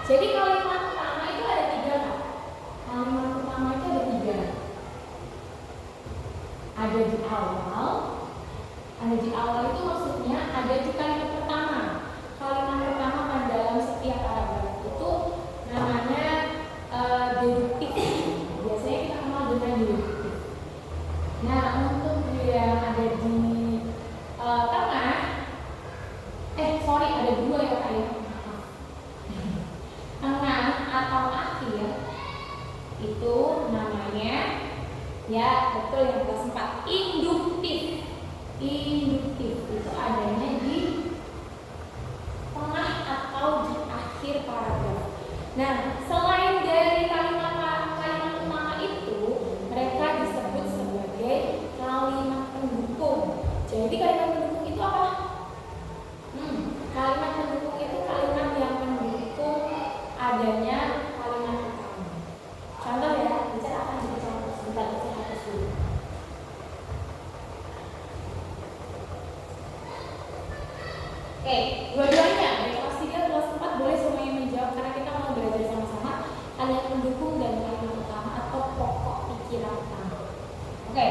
Jadi kalimat utama itu ada 3 kan? Kalimat utama itu ada 3. Ada di awal. Ada di awal itu maksudnya ada di kalimat pertama. Kalimat pertama pada dalam setiap paragraf itu namanya deduktif. Biasanya kita kenal dengan deduktif. Nah, untuk yang ada di tengah, ada 2 ya Kak ya. Tengah atau akhir itu namanya, ya betul yang kita sempat, induktif. Induktif itu adanya di tengah atau di akhir paragraf. Nah, selain dari kalimat utama itu, mereka disebut sebagai kalimat pendukung. Jadi kalimat pendukung itu apa? Kalimat pendukung itu kalimat yang mendukung adanya kalimat utama. Contoh ya, bicara akan jadi contoh. Sebentar, saya hapus dulu. Oke, dua-duanya dari kelas 3 dan kelas 4 boleh semuanya menjawab karena kita mau belajar sama-sama kalimat pendukung dan kalimat utama atau pokok pikiran utama. Oke.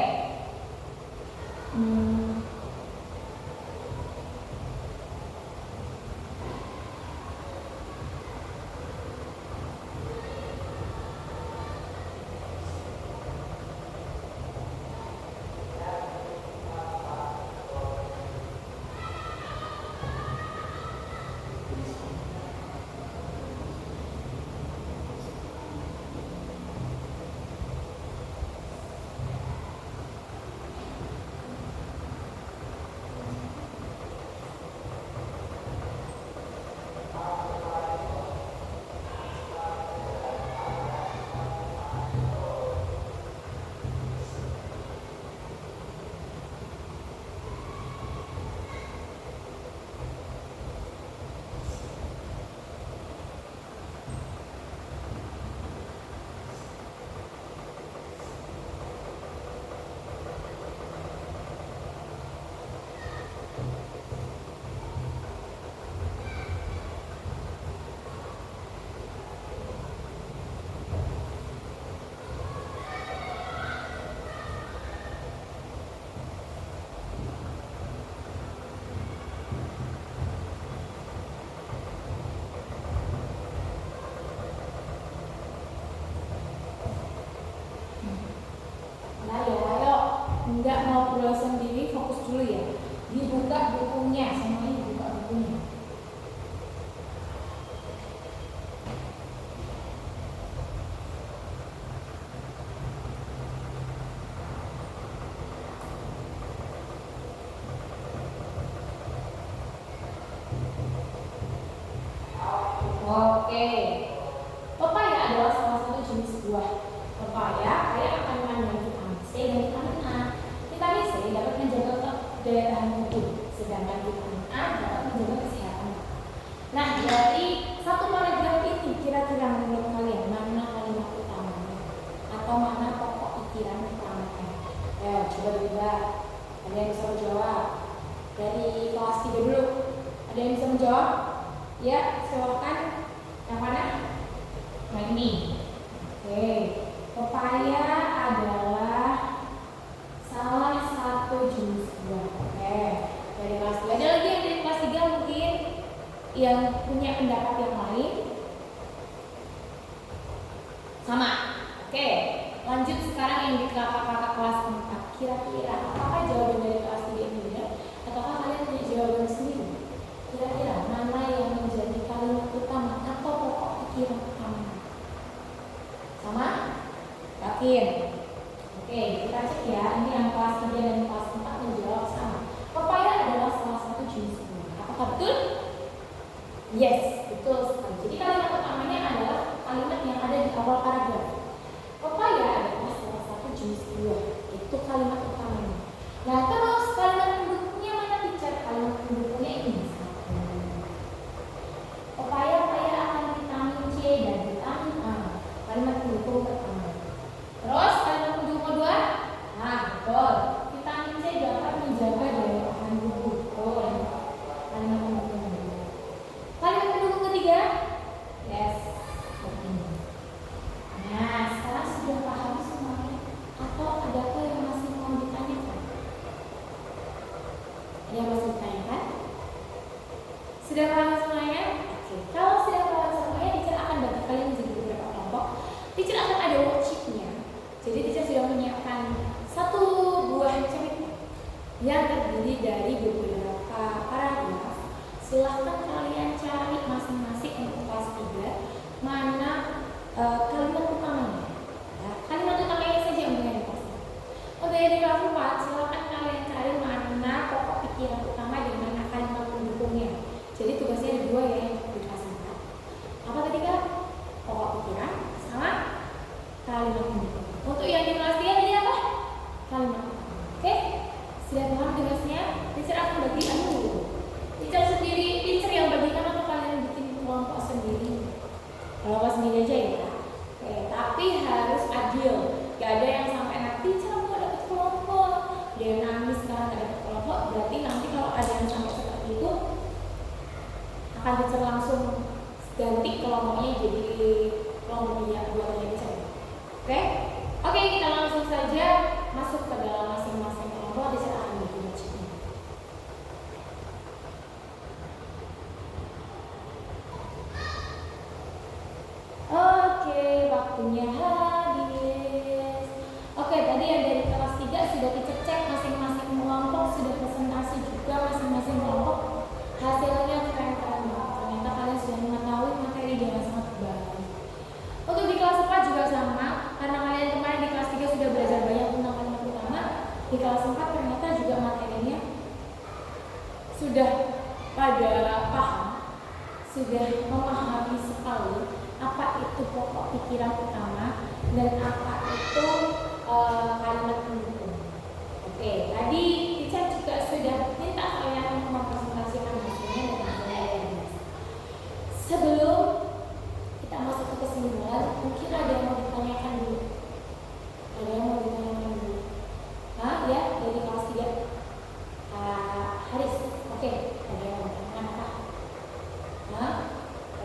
Nggak mau pulang sendiri, fokus dulu ya. Dibuka bukunya, semuanya dibuka bukunya. Oke. Pepaya adalah salah satu jenis buah. Pepaya kaya akan kandungan vitamin C dan vitamin A. Vitamin C dapat menjaga daya tahan tubuh, sedangkan vitamin A dapat menjaga kesehatan. Nah, dari satu paragraf ini kira-kira menurut kalian mana kalimat utamanya atau mana pokok pikiran utamanya? Coba dilihat. Ada yang bisa menjawab? Dari kelas 3 dulu. Ada yang bisa menjawab? Ya, silahkan. Yang mana? Nah ini. Oke. Pepaya adalah salah satu jenis buah. Oke. Dari kelas 3. Ada lagi yang dari kelas 3 mungkin yang punya pendapat yang lain? Sama. Oke. Lanjut sekarang yang di kakak-kakak kelas 4. Kira-kira apakah jawaban dari kelas 3 ini benar? Ataukah kalian punya jawaban sendiri? Kira-kira mana yang menjadi kalimat utama atau pokok pikiran utama? Sama? Yakin? Oke, kita cek ya. Ini yang kelas 3 dan kelas 4 menjawab sama. Pepaya adalah salah satu jenis buah. Apakah betul? Yes, betul sekali. Jadi kalimat utamanya adalah kalimat yang ada di awal paragraf. Pepaya adalah salah satu jenis buah. Itu kalimat utamanya. Nah, terus kalimat pendukungnya mana teacher? Kalimat pendukungnya ini. Pepaya kaya akan vitamin C dan vitamin A. Kalimat pendukung pertama. Terus kalimat pendukung kedua? Nah, betul. Vitamin C dapat menjaga daya tahan tubuh. Betul. Kalimat pendukung kedua. Kalimat pendukung ketiga? Yes. kelompok sendiri aja ya. Oke, tapi harus adil. Gak ada yang sampai nanti kamu gak dapet kelompok, dia nangis karena gak dapet kelompok. Berarti nanti kalau ada yang sampai seperti itu, akan teacher langsung ganti kelompoknya jadi kelompok dia buat teacher. Oke, kita langsung saja masuk ke dalam masing-masing kelompok. Teacher akan bagi wajibnya. Oke, waktunya habis. Oke, tadi yang dari kelas 3 sudah teacher cek masing-masing kelompok, sudah presentasi juga masing-masing kelompok. Hasilnya keren-keren banget. Ternyata kalian sudah mengetahui materi dengan sangat baik. Untuk di kelas 4 juga sama, karena kalian kemarin di kelas 3 sudah belajar banyak tentang kalimat utama. Di kelas 4 ternyata juga materinya sudah pada paham, sudah memahami sekali apa itu pokok pikiran utama dan apa itu kalimat pendukung. Oke, tadi teacher juga sudah minta kalian mempresentasikan hasilnya dan hasilnya ada di atas. Sebelum kita masuk ke kesimpulan, mungkin ada yang mau ditanyakan dulu. Ada yang mau ditanyakan dulu? Hah? Ya, dari kelas 3. Haris. Oke, ada yang mau ditanyakan apa? Hah?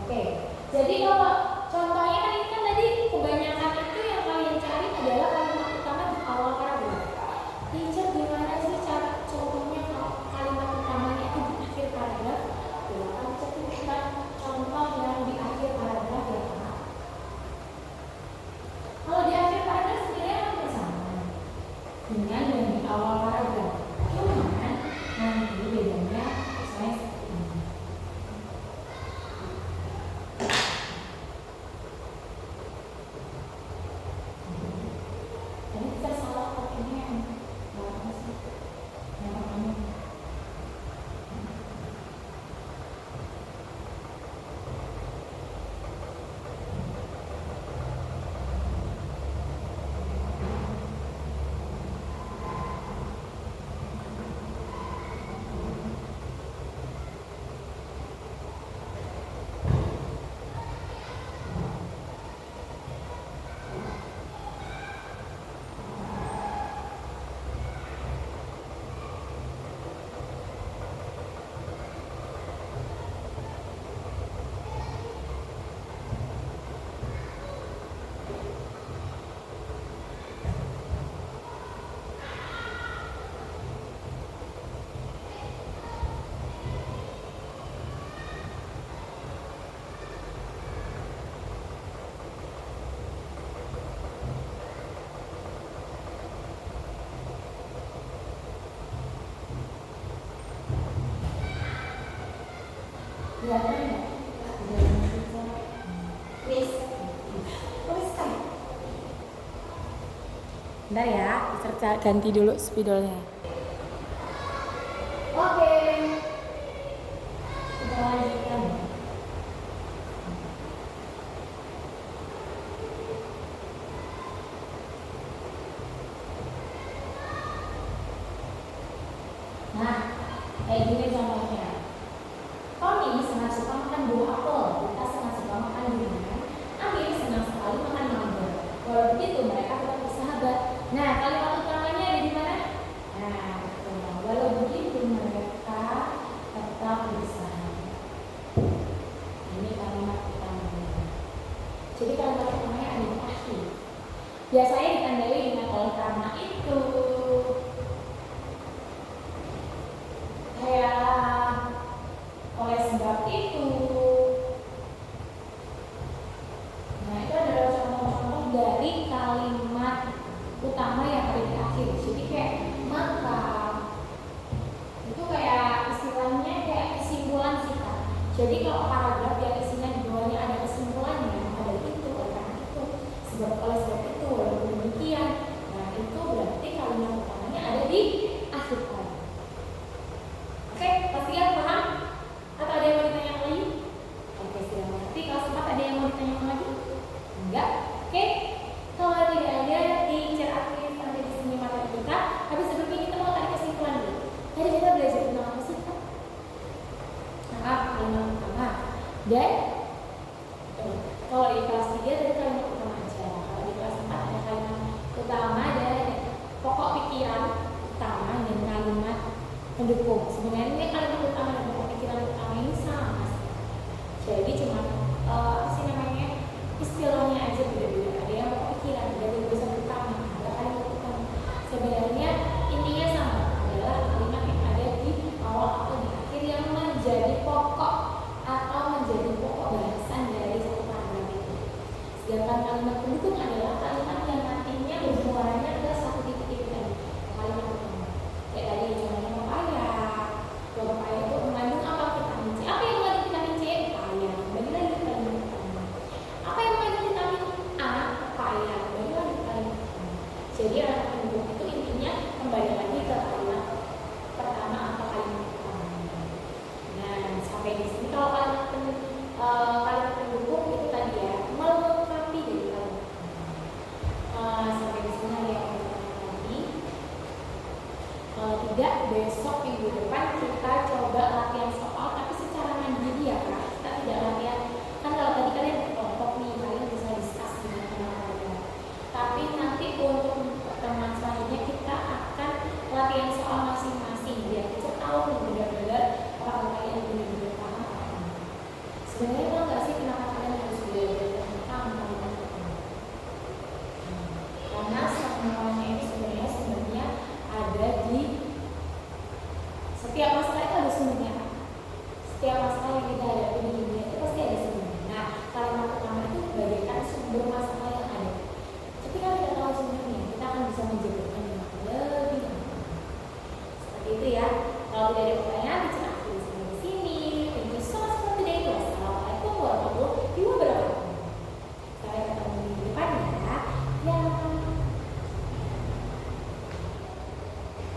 Oke. Jadi kalau contohnya kan ini kan tadi kebanyakan itu yang kalian cari adalah kalimat utama di awal paragraf. Teacher gimana sih cara contohnya kalau kalimat utamanya itu di akhir paragraf? Kan cek contoh yang di akhir paragraf ya Pak. Kalau di akhir paragraf sebenarnya hampir sama dengan yang di awal paragraf. Cuman nanti bedanya saya seperti ini. Tadi kita salah pakainya yang apa sih? Yang pertama. Kelihatan nggak? Bentar ya, teacher ganti dulu spidolnya. Oke, kita lanjutkan. Nah, kayak gini contohnya. Tommy sangat suka makan buah apel. Kita sangat suka makan durian. Amir senang sekali makan mangga. Walau begitu mereka tetap bersahabat. Nah, kalimat utamanya ada di mana? Nah, walau begitu mereka tetap bersahabat. Ini kalimat utamanya. Jadi kalimat utamanya ada di akhir. Biasanya ditandai dengan oleh karena itu. Kayak oleh sebab itu. Nah, itu adalah contoh-contoh dari kalimat utama yang ada di akhir. Jadi kayak maka itu kayak istilahnya kayak kesimpulan singkat. Jadi kalau paragraf yang isinya di bawahnya ada kesimpulannya, ada itu, oleh karena itu, sebab oleh sebab itu, walaupun demikian. Nah, itu berarti kalimat utamanya ada di akhir paragraf. Oke, pastikan paham? Atau ada yang mau ditanyakan lagi? Oke, sudah mengerti. Kalau sempat ada yang mau ditanyakan lagi? Enggak? Oke. Kalau tidak ada, teacher aktif sampai di sini materi kita. Habis sebelumnya kita mau tarik kesimpulan dulu. Tadi kita belajar tentang apa sih? Kalimat utama dan Kalau di kelas 3 dari kalimat utama aja. Kalau di kelas 4 ada kalimat utama dan pokok pikiran utama dan kalimat pendukung. Sebenarnya kalimat utama dan pokok pikiran utama ini sama. Jadi cuma apa sih namanya, istilahnya aja beda-beda. Ada yang pokok pikiran, ada tulisan utama, ada kalimat utama. Sebenarnya intinya sama, adalah kalimat yang ada di awal atau di akhir yang menjadi pokok atau menjadi pokok bahasan dari satu paragraf itu. Sedangkan kalimat